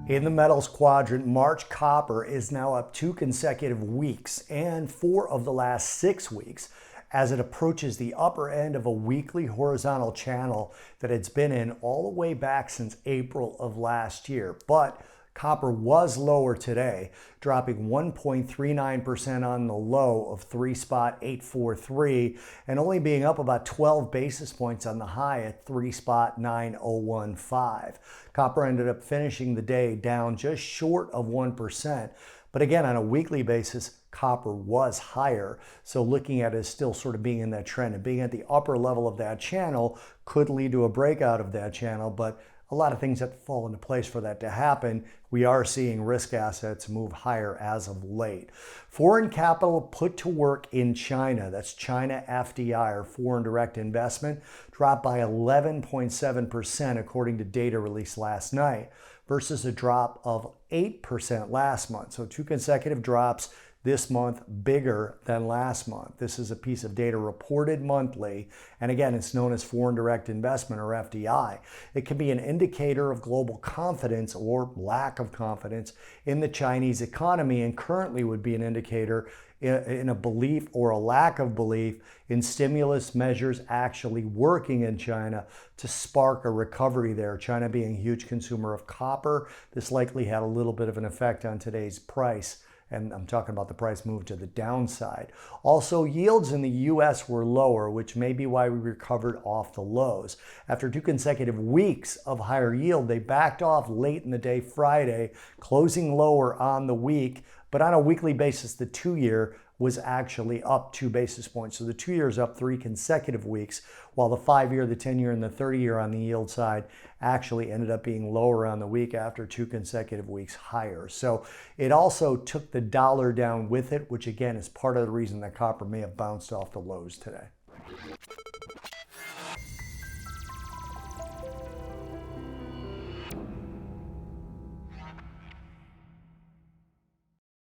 In the metals quadrant, March copper is now up 2 consecutive weeks and 4 of the last 6 weeks as it approaches the upper end of a weekly horizontal channel that it's been in all the way back since April of last year. But copper was lower today, dropping 1.39% on the low of 3.843 and only being up about 12 basis points on the high at 3.9015. Copper ended up finishing the day down just short of 1%. But again, on a weekly basis, copper was higher. So looking at it as still sort of being in that trend and being at the upper level of that channel could lead to a breakout of that channel. But a lot of things have to fall into place for that to happen. We are seeing risk assets move higher as of late. Foreign capital put to work in China, that's China FDI or foreign direct investment, dropped by 11.7% according to data released last night versus a drop of 8% last month. So 2 consecutive drops this month, bigger than last month. This is a piece of data reported monthly, and again, it's known as foreign direct investment or FDI. It can be an indicator of global confidence or lack of confidence in the Chinese economy, and currently would be an indicator in a belief or a lack of belief in stimulus measures actually working in China to spark a recovery there. China being a huge consumer of copper, this likely had a little bit of an effect on today's price. And I'm talking about the price move to the downside. Also, yields in the US were lower, which may be why we recovered off the lows. After 2 consecutive weeks of higher yield, they backed off late in the day Friday, closing lower on the week. But on a weekly basis, the 2-year was actually up 2 basis points. So the 2-year is up 3 consecutive weeks, while the 5-year, the 10-year, and the 30-year on the yield side actually ended up being lower on the week after 2 consecutive weeks higher. So it also took the dollar down with it, which again is part of the reason that copper may have bounced off the lows today.